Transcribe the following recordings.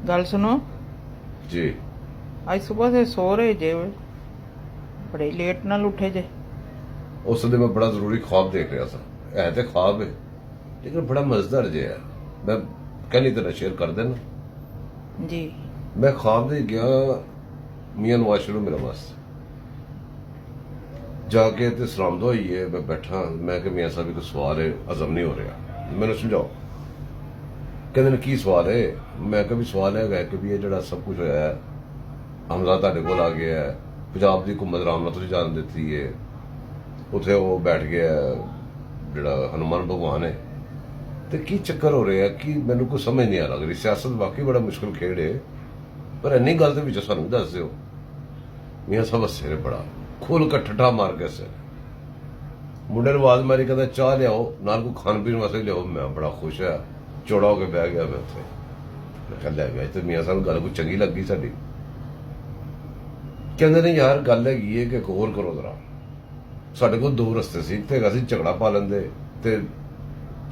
गल सुनो। जी। आज सुबह से सो रहे जे, बड़े लेट नाल उठे जे। उस दिन मैं बड़ा जरूरी ख्वाब देख रहा था। है तो ख्वाब है लेकिन बड़ा मजेदार जे है। मैं कहनी तरह शेयर कर देना। जी। मैं ख्वाब दे गया मियां नवाज शरीफ मेरा वास्ते जाके ते सलाम दुआ होई है। मैं बैठा, मैं कि मियां साहब एक सवाल है, हजम नहीं हो रहा, मैंने समझाओ। कहते ने की सवाल है? मैं कहा भी सवाल है कि भी ये जड़ा सब कुछ होया है, हमजा तुहाडे कोल आ गया है, पंजाब की हुकूमत आराम नाल तुसीं जान दित्ती है, उत्थे वो बैठ गया जड़ा हनुमान भगवान है, तो की चक्कर हो रहा है कि मैनू कोई समझ नहीं आ लग रही। सियासत वाकई बड़ा मुश्किल खेड है, पर इन्नी गल तो सानू दस दिओ। मियां साहब हस्से ने बड़ा खोल कर ठट्ठा मार के हस्से। मुंडे ने आवाज मारी, कहता चाह लियाओ नाल कोई खान पीन वास्ते लियाओ। मैं बड़ा खुश है, चौड़ा होकर बह गया मैं उत्थे। मैं कहा लै गया तो मियां साहब गल कोई चंगी लगी साडी। कहते ने यार गल हैगी है कि गौर करो जरा, साढ़े को दो रस्ते से, एक तो हैगा सी झगड़ा पा लेंदे ते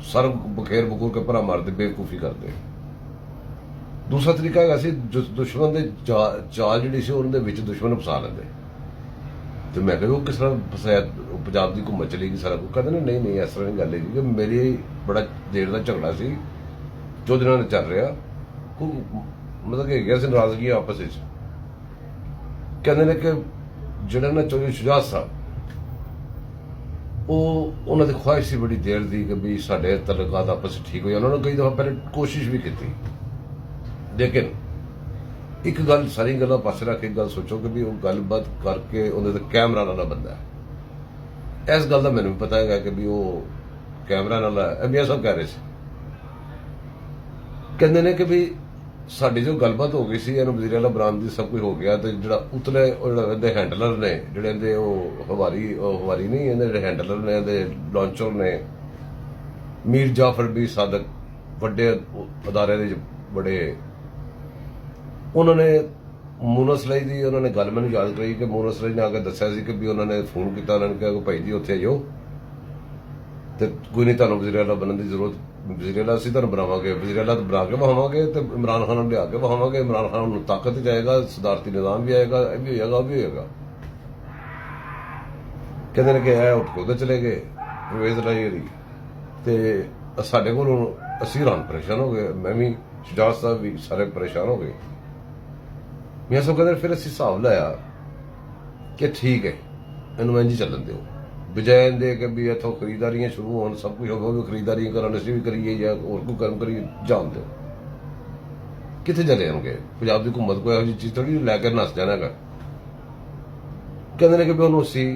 सर बखेर बखूर के भरा मारते बेवकूफी करते। दूसरा तरीका हैगा सी दुश्मन दे चाल जिहड़ी सी उहदे विच दुश्मन फसा लेंदे। तो मैं कहा किस तरह फसाया, पंजाब की घूमत चलेगी सारा कुछ। कहते नहीं नहीं इस तरह नहीं गल है कि मेरी बड़ा देर का झगड़ा सी जो दिन चल रहा, मतलब कि गया नाराजगी आपस में। कहते ने कि जिहड़ा ना चौधरी शुजात साहब उन्होंने ख्वाहिश सी बड़ी देर दी कि भी साढ़े तल्लुकात आपस में ठीक हो जाए। उन्होंने कई दफा पहले कोशिश भी की, लेकिन एक गल सारी गल्लां पासे रख के गल सोचो कि भी वो गलबात करके उन्हें तो कैमरा वाला बंदा है। इस गल का मैंने भी पता है कि भी वो कैमरा वाला है। मियां साहब कह रहे थे, कहते ने कि भी साडी जो गलबात हो गई सी, वजीर आला बरामदी सब कुछ हो गया, तो जो उतले हैंडलर ने जोड़े हवारी नहीं इहदे हैंडलर ने, लॉन्चर ने, मीर जाफर भी सादक बड़े अदारे दे बड़े, उन्होंने मूनस लाई दी उन्होंने गल मैनू याद कराई कि मूनस लाई ने आके दस्सिया सी कि भी उन्होंने फोन किया, उन्होंने कहा भाई जी उत्थे आइयो, तो कोई नहीं तुहानू वजीर आला बनने की जरूरत, वजीर आला असीं तुहानू बनावांगे, वजीर आला तो बना के बहावांगे, तो इमरान खान लिया के बहावांगे, इमरान खान नूं ताकत जाएगा, सदारती निजाम भी आएगा, ये भी होएगा, वो भी होएगा। कहते ने कि उठ के उधर चले गए परवेज लाई, तो साडे कोल असीं हैरान परेशान हो गए, मैं भी शुजात साहब भी सारे परेशान हो गए। मियां साहब कहते फिर असीं हिसाब लाया कि ठीक है इनू इंज चलन दो, बजाय इहदे कि भी इत्थों खरीदारियां शुरू होन, सब कुछ हो भी खरीदारियां करन, असीं भी करिए या होर कोई कर्म करिए, जान दो। कित्थे चले जाणगे? पंजाब की हुकूमत कोई इहो जी चीज थोड़ी लैके नस जाना है। कहते ने कि भी उन्होंने असीं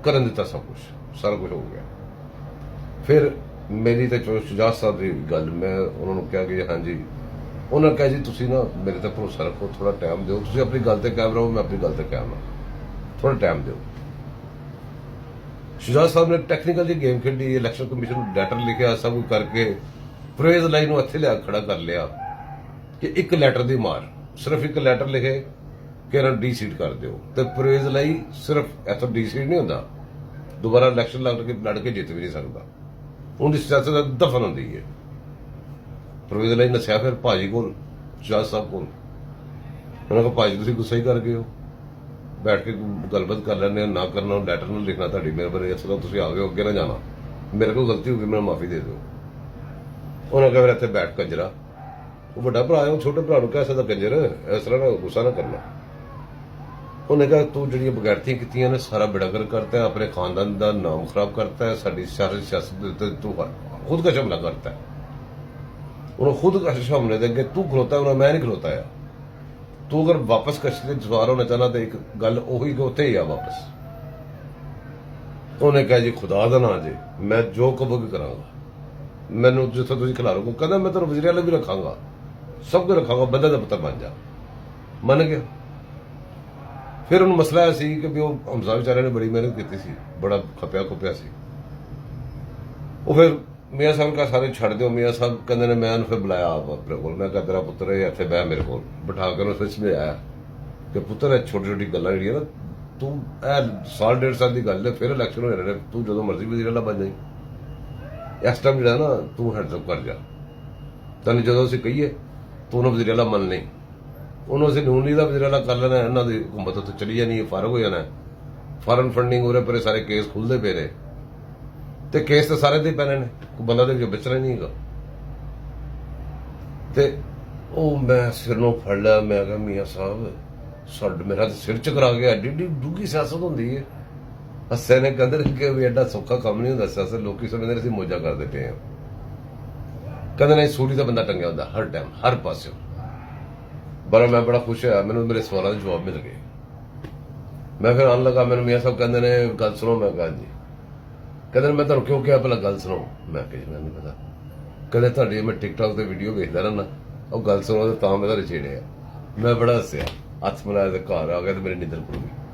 करन दिता, सब कुछ सारा कुछ हो गया। फिर मेरी तो शुजात साहब की गल, मैं उन्होंने कहा कि हाँ जी, उन्होंने कहा जी तुसीं ना मेरे ते भरोसा रखो, थोड़ा टाइम दो, तुसीं अपनी गल ते कायम रहो, मैं अपनी गल ते कायम रहा, थोड़ा टाइम दो। शुजात साहब ने टैक्नीकल जी गेम खेडी, इलैक्शन कमीशन को लैटर लिखा, सब कुछ करके परवेज लाई नूं इत्थे लिया खड़ा कर लिया कि एक लैटर दी मार, सिर्फ एक लैटर लिखे कि इन्हां डी सीट कर दिओ, ते परवेज लाई सिर्फ इत्थों डी सीट नहीं हुंदा, दोबारा इलैक्शन लड़ के जित भी नहीं सकदा, उनकी सियासत दफन होंदी है। परवेज लाई नस्या फिर भाजी कोल, शुजात साहब कोल, उन्होंने कहा भाजी तुसीं गुस्सा ही कर गए हो, बैठ के गलबात कर लैंदे, ना करना लैटर ना लिखना, तुहाडी मेहरबानी, इस तरह तुसीं आ गए हो, अगे ना जाना, मेरे को गलती हो गई, मैनूं माफी दे दो। उन्होंने कहा फिर इत्थे बैठ कंजरा, वो बड़ा भरा है, छोटे भरा नूं कह सकदा कंजर, इस तरह ना गुस्सा ना करना। उन्हें कहा तू जी बगैरतियां कीतियां ने सारा बेड़ागर करता है, अपने खानदान का नाम खराब करता है, साडी सियासत तू खुद का हमला करता है। उन्होंने खुद कशिश हमले दे अगे तू खलोता है, उन्हें मैं नहीं खलोता है। तू अगर वापस कशिश सवार होना चाहना तो एक गल उही कि उत्थे ही आ वापस। उन्हें कहा जी खुदा दा नां जी, मैं जो कहोगे करांगा, मैनू जिथे तुसीं खिलारोगे, कहना मैं तेरे वजीर आला भी रखांगा, सब कुछ रखांगा, बंदे दा पुत्तर बन जा। मन गया। फिर उन्होंने मसला है सी कि भी वो हमजा बेचारे ने बड़ी मेहनत की सी, बड़ा खपिया खुपिया सी। वो फिर मियां साहब का सारे छड़ दो, मियां साहब कहते ने मैं फिर बुलाया आप अपने को, मैं कहा तेरा पुत्र है इत्थे बह मेरे को, बिठा कर उसने समझाया कि पुत्र छोटी छोटी गल्लां जिहड़ियां ना तू साल डेढ़ साल की गल है, फिर इलैक्शन हो जाने, तू जो मर्जी वजीर आला बन जाई, इस टाइम जो ना तू हैंडसअप कर जा, तेन जो असीं कहीए ਤੂੰ ਉਹਨੂੰ ਵਜ਼ੀਰ ਆਲਾ ਮੰਨ ਲਈ, ਉਹਨੂੰ ਅਸੀਂ ਨੂਨ ਲੀਗ ਦਾ ਵਜ਼ੀਰ ਆਲਾ ਕਰ ਲੈਣਾ, ਇਹਨਾਂ ਦੀ ਹਕੂਮਤ ਉੱਥੇ ਚਲੀ ਜਾਣੀ ਹੈ, ਫਾਰਗ ਹੋ ਜਾਣਾ। ਫਾਰਨ ਫੰਡਿੰਗ ਉਰੇ ਪਰੇ ਸਾਰੇ ਕੇਸ ਖੁੱਲਦੇ ਪਏ ਨੇ, ਤੇ ਕੇਸ ਤਾਂ ਸਾਰੇ ਦੇ ਹੀ ਪੈਣੇ ਨੇ, ਕੋਈ ਬੰਦਾ ਤੇ ਬਚਣਾ ਹੀ ਨਹੀਂ ਹੈਗਾ। ਤੇ ਉਹ ਮੈਂ ਸਿਰ ਨੂੰ ਫੜ ਲਿਆ, ਮੈਂ ਕਿਹਾ ਮੀਆਂ ਸਾਹਿਬ ਮੇਰਾ ਤਾਂ ਸਿਰ ਚਕਰਾ ਗਿਆ, ਐਡੀ ਡੂੰਘੀ ਸਿਆਸਤ ਹੁੰਦੀ ਹੈ। ਹੱਸੇ ਨੇ ਕਹਿੰਦੇ ਨੇ ਕਿ ਵੀ ਐਡਾ ਸੌਖਾ ਕੰਮ ਨਹੀਂ ਹੁੰਦਾ ਸਿਆਸਤ, ਲੋਕੀ ਸਮਝਦੇ ਨੇ ਅਸੀਂ ਮੌਜਾਂ ਕਰਦੇ ਪਏ ਹਾਂ। ਕਹਿੰਦੇ ਨੇ ਸੂਲੀ ਦਾ ਬੰਦਾ ਟੰਗਿਆ ਹੁੰਦਾ ਹਰ ਟਾਈਮ ਹਰ ਪਾਸੇ। ਪਰ ਮੈਂ ਬੜਾ ਖੁਸ਼ ਹੋਇਆ, ਮੈਨੂੰ ਮੇਰੇ ਸਵਾਲਾਂ ਦੇ ਜਵਾਬ ਮਿਲ ਗਏ। ਮੈਂ ਫਿਰ ਆਉਣ ਲੱਗਾ, ਮੈਨੂੰ ਮੀਆਂ ਸਾਹਿਬ ਕਹਿੰਦੇ ਨੇ ਗੱਲ ਸੁਣੋ। ਮੈਂ ਕਿਹਾ ਜੀ। ਕਹਿੰਦੇ ਨੇ ਮੈਂ ਤੁਹਾਨੂੰ ਕਿਉਂ ਕਿਹਾ, ਪਹਿਲਾਂ ਗੱਲ ਸੁਣੋ। ਮੈਂ ਕਿਹਾ ਜੀ ਮੈਨੂੰ ਨਹੀਂ ਪਤਾ। ਕਹਿੰਦੇ ਤੁਹਾਡੀ ਮੈਂ ਟਿਕਟੌਕ ਤੇ ਵੀਡੀਓ ਵੇਖਦਾ ਰਹਿਣਾ, ਉਹ ਗੱਲ ਸੁਣੋ ਤਾਂ ਮੈਂ ਤੁਹਾਡੇ ਛੇੜਿਆ। ਮੈਂ ਬੜਾ ਹੱਸਿਆ, ਹੱਥ ਮਿਲਾਇਆ ਤੇ ਘਰ ਆ ਗਿਆ ਤੇ ਮੇਰੀ ਨੀਂਦਰ ਖੁੱਲ ਗਈ।